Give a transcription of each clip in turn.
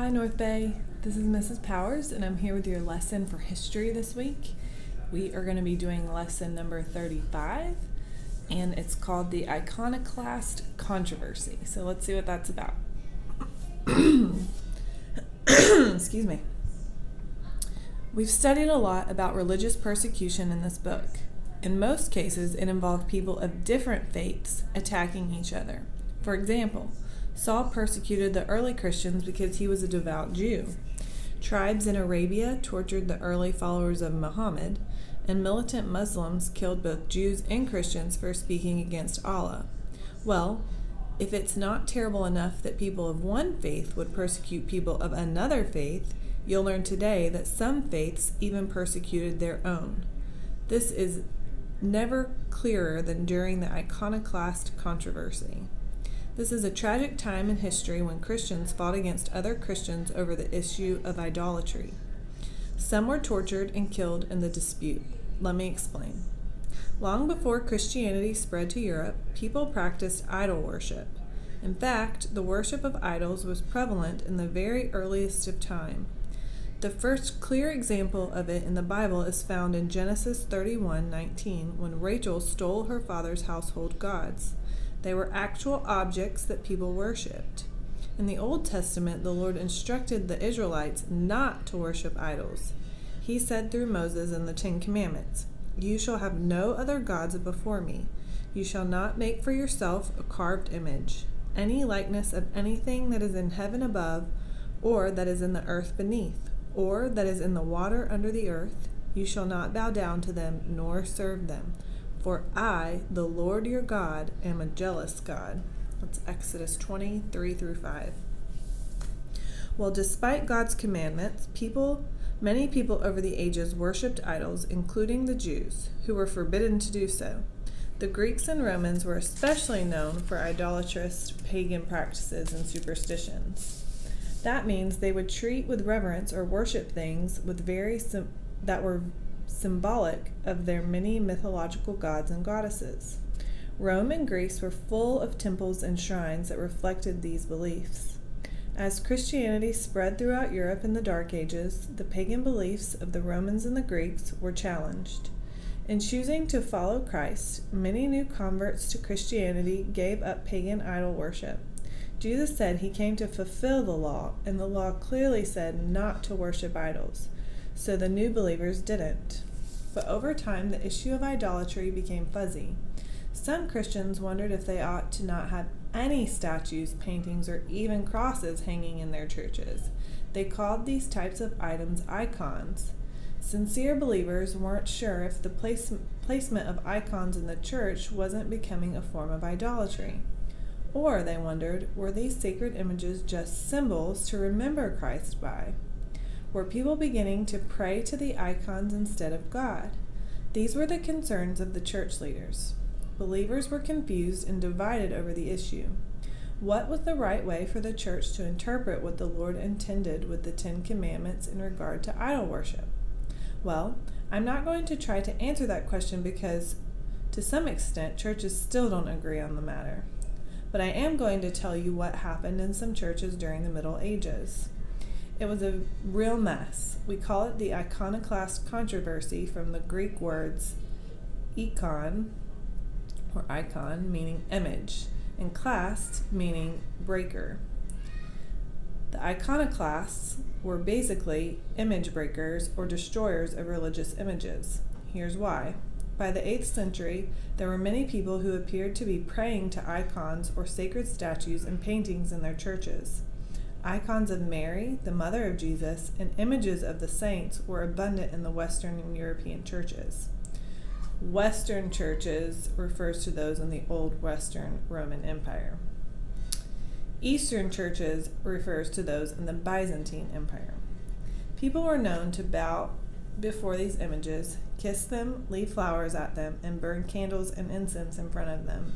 Hi North Bay, this is Mrs. Powers and I'm here with your lesson for history this week. We are going to be doing lesson number 35 and it's called the Iconoclast Controversy. So let's see what that's about. Excuse me. We've studied a lot about religious persecution in this book. In most cases, it involved people of different faiths attacking each other. For example, Saul persecuted the early Christians because he was a devout Jew. Tribes in Arabia tortured the early followers of Muhammad, and militant Muslims killed both Jews and Christians for speaking against Allah. Well, if it's not terrible enough that people of one faith would persecute people of another faith, you'll learn today that some faiths even persecuted their own. This is never clearer than during the Iconoclast Controversy. This is a tragic time in history when Christians fought against other Christians over the issue of idolatry. Some were tortured and killed in the dispute. Let me explain. Long before Christianity spread to Europe, people practiced idol worship. In fact, the worship of idols was prevalent in the very earliest of time. The first clear example of it in the Bible is found in Genesis 31:19, when Rachel stole her father's household gods. They were actual objects that people worshipped. In the Old Testament, the Lord instructed the Israelites not to worship idols. He said through Moses in the Ten Commandments, "You shall have no other gods before me. You shall not make for yourself a carved image, any likeness of anything that is in heaven above, or that is in the earth beneath, or that is in the water under the earth. You shall not bow down to them nor serve them. For I, the Lord your God, am a jealous God." That's Exodus 20:3-5. Well, despite God's commandments, many people over the ages worshipped idols, including the Jews, who were forbidden to do so. The Greeks and Romans were especially known for idolatrous pagan practices and superstitions. That means they would treat with reverence or worship things that were symbolic of their many mythological gods and goddesses. Rome and Greece were full of temples and shrines that reflected these beliefs. As Christianity spread throughout Europe in the Dark Ages, the pagan beliefs of the Romans and the Greeks were challenged. In choosing to follow Christ, many new converts to Christianity gave up pagan idol worship. Jesus said he came to fulfill the law, and the law clearly said not to worship idols. So the new believers didn't. But over time, the issue of idolatry became fuzzy. Some Christians wondered if they ought to not have any statues, paintings, or even crosses hanging in their churches. They called these types of items icons. Sincere believers weren't sure if the placement of icons in the church wasn't becoming a form of idolatry. Or they wondered, were these sacred images just symbols to remember Christ by? Were people beginning to pray to the icons instead of God? These were the concerns of the church leaders. Believers were confused and divided over the issue. What was the right way for the church to interpret what the Lord intended with the Ten Commandments in regard to idol worship? Well, I'm not going to try to answer that question because, to some extent, churches still don't agree on the matter. But I am going to tell you what happened in some churches during the Middle Ages. It was a real mess. We call it the Iconoclast Controversy from the Greek words icon, meaning image, and clast, meaning breaker. The iconoclasts were basically image breakers or destroyers of religious images. Here's why. By the 8th century, there were many people who appeared to be praying to icons or sacred statues and paintings in their churches. Icons of Mary, the mother of Jesus, and images of the saints were abundant in the Western and European churches. Western churches refers to those in the Old Western Roman Empire. Eastern churches refers to those in the Byzantine Empire. People were known to bow before these images, kiss them, leave flowers at them, and burn candles and incense in front of them.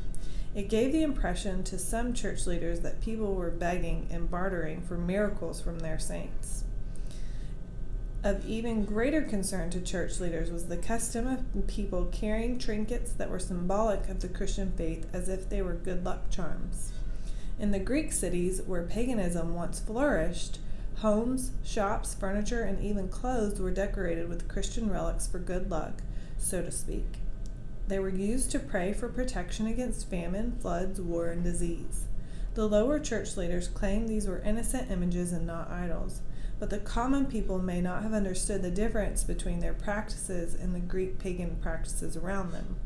It gave the impression to some church leaders that people were begging and bartering for miracles from their saints. Of even greater concern to church leaders was the custom of people carrying trinkets that were symbolic of the Christian faith as if they were good luck charms. In the Greek cities where paganism once flourished, Homes, shops, furniture, and even clothes were decorated with Christian relics for good luck, so to speak. They were used to pray for protection against famine, floods, war, and disease. The lower church leaders claimed these were innocent images and not idols, but the common people may not have understood the difference between their practices and the Greek pagan practices around them.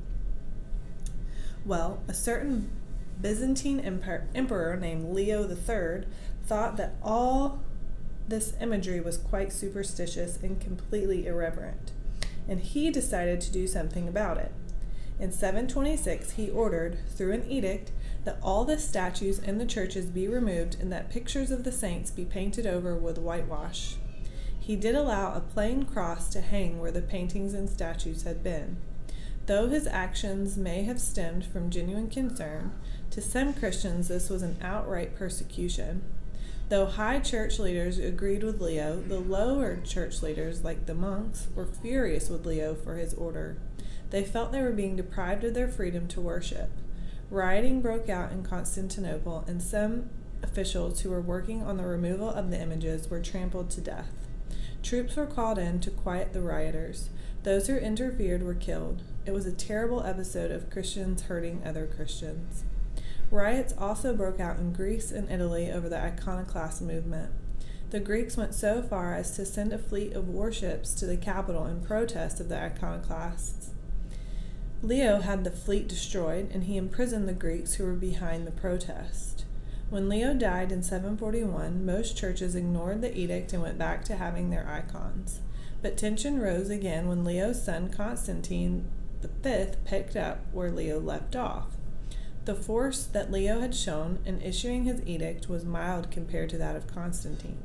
Well, a certain Byzantine emperor named Leo III thought that all this imagery was quite superstitious and completely irreverent, and he decided to do something about it. In 726, he ordered, through an edict, that all the statues in the churches be removed and that pictures of the saints be painted over with whitewash. He did allow a plain cross to hang where the paintings and statues had been. Though his actions may have stemmed from genuine concern, to some Christians this was an outright persecution. Though high church leaders agreed with Leo, the lower church leaders, like the monks, were furious with Leo for his order. They felt they were being deprived of their freedom to worship. Rioting broke out in Constantinople, and some officials who were working on the removal of the images were trampled to death. Troops were called in to quiet the rioters. Those who interfered were killed. It was a terrible episode of Christians hurting other Christians. Riots also broke out in Greece and Italy over the iconoclast movement. The Greeks went so far as to send a fleet of warships to the capital in protest of the iconoclasts. Leo had the fleet destroyed, and he imprisoned the Greeks who were behind the protest. When Leo died in 741, most churches ignored the edict and went back to having their icons. But tension rose again when Leo's son Constantine V picked up where Leo left off. The force that Leo had shown in issuing his edict was mild compared to that of Constantine.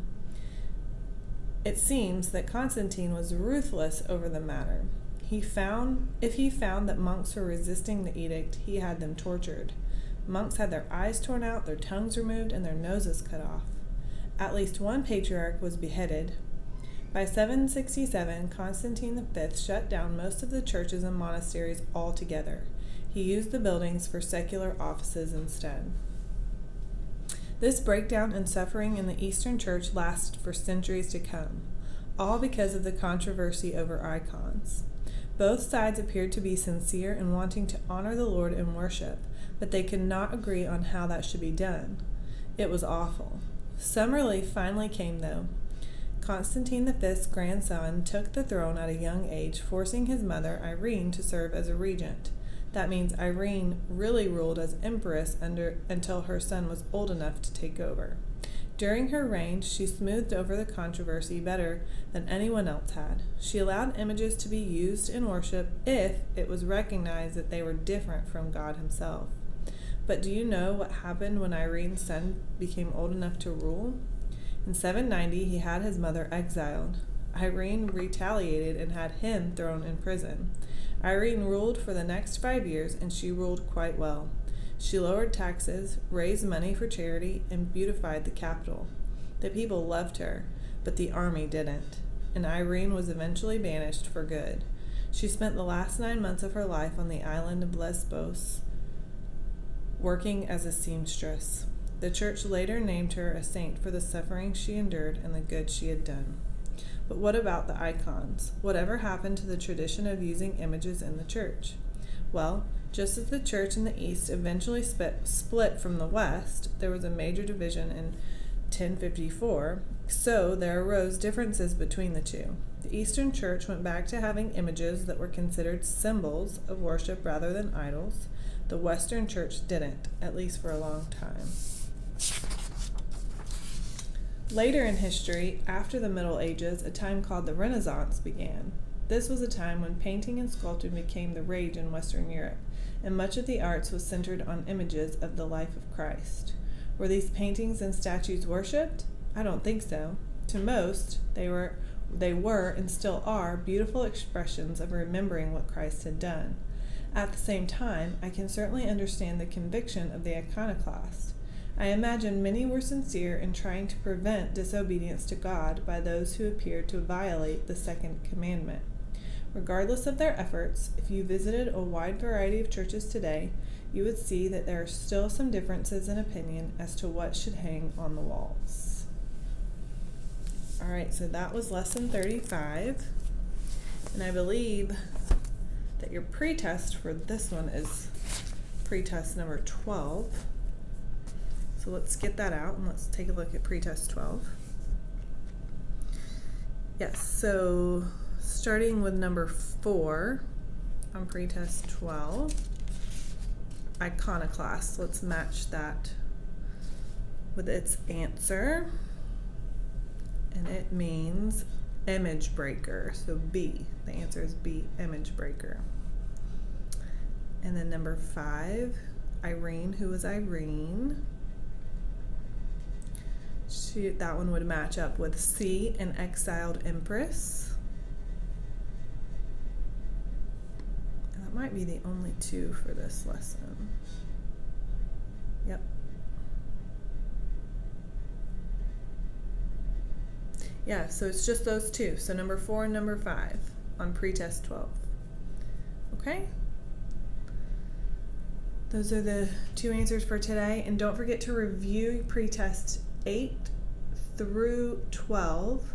It seems that Constantine was ruthless over the matter. If he found that monks were resisting the edict, he had them tortured. Monks had their eyes torn out, their tongues removed, and their noses cut off. At least one patriarch was beheaded. By 767, Constantine V shut down most of the churches and monasteries altogether. He used the buildings for secular offices instead. This breakdown and suffering in the Eastern Church lasted for centuries to come, all because of the controversy over icons. Both sides appeared to be sincere in wanting to honor the Lord in worship, but they could not agree on how that should be done. It was awful. Some relief finally came, though. Constantine V's grandson took the throne at a young age, forcing his mother, Irene, to serve as a regent. That means Irene really ruled as empress until her son was old enough to take over. During her reign, she smoothed over the controversy better than anyone else had. She allowed images to be used in worship if it was recognized that they were different from God himself. But do you know what happened when Irene's son became old enough to rule? In 790, he had his mother exiled. Irene retaliated and had him thrown in prison. Irene ruled for the next 5 years, and she ruled quite well. She lowered taxes, raised money for charity, and beautified the capital. The people loved her, but the army didn't, and Irene was eventually banished for good. She spent the last 9 months of her life on the island of Lesbos, working as a seamstress. The church later named her a saint for the suffering she endured and the good she had done. But what about the icons? Whatever happened to the tradition of using images in the church? Well, just as the church in the East eventually split from the West, there was a major division in 1054, so there arose differences between the two. The Eastern Church went back to having images that were considered symbols of worship rather than idols. The Western Church didn't, at least for a long time. Later in history, after the Middle Ages, a time called the Renaissance began. This was a time when painting and sculpting became the rage in Western Europe, and much of the arts was centered on images of the life of Christ. Were these paintings and statues worshipped? I don't think so. To most, they were and still are beautiful expressions of remembering what Christ had done. At the same time, I can certainly understand the conviction of the iconoclast. I imagine many were sincere in trying to prevent disobedience to God by those who appeared to violate the second commandment. Regardless of their efforts, if you visited a wide variety of churches today, you would see that there are still some differences in opinion as to what should hang on the walls. All right, so that was lesson 35. And I believe that your pretest for this one is pretest number 12. So let's get that out and let's take a look at pretest 12. Yes, so starting with number 4 on pretest 12, iconoclast. Let's match that with its answer. And it means image breaker. So B, the answer is B, image breaker. And then number 5, Irene. Who was Irene? That one would match up with C, an exiled empress. And that might be the only 2 for this lesson. Yep. Yeah, so it's just those 2. So number 4 and number 5 on pretest 12. Okay? Those are the 2 answers for today. And don't forget to review pretest 8 through 12.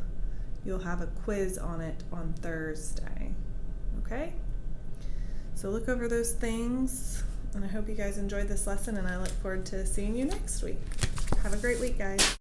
You'll have a quiz on it on Thursday. Okay? So look over those things. And I hope you guys enjoyed this lesson, and I look forward to seeing you next week. Have a great week, guys.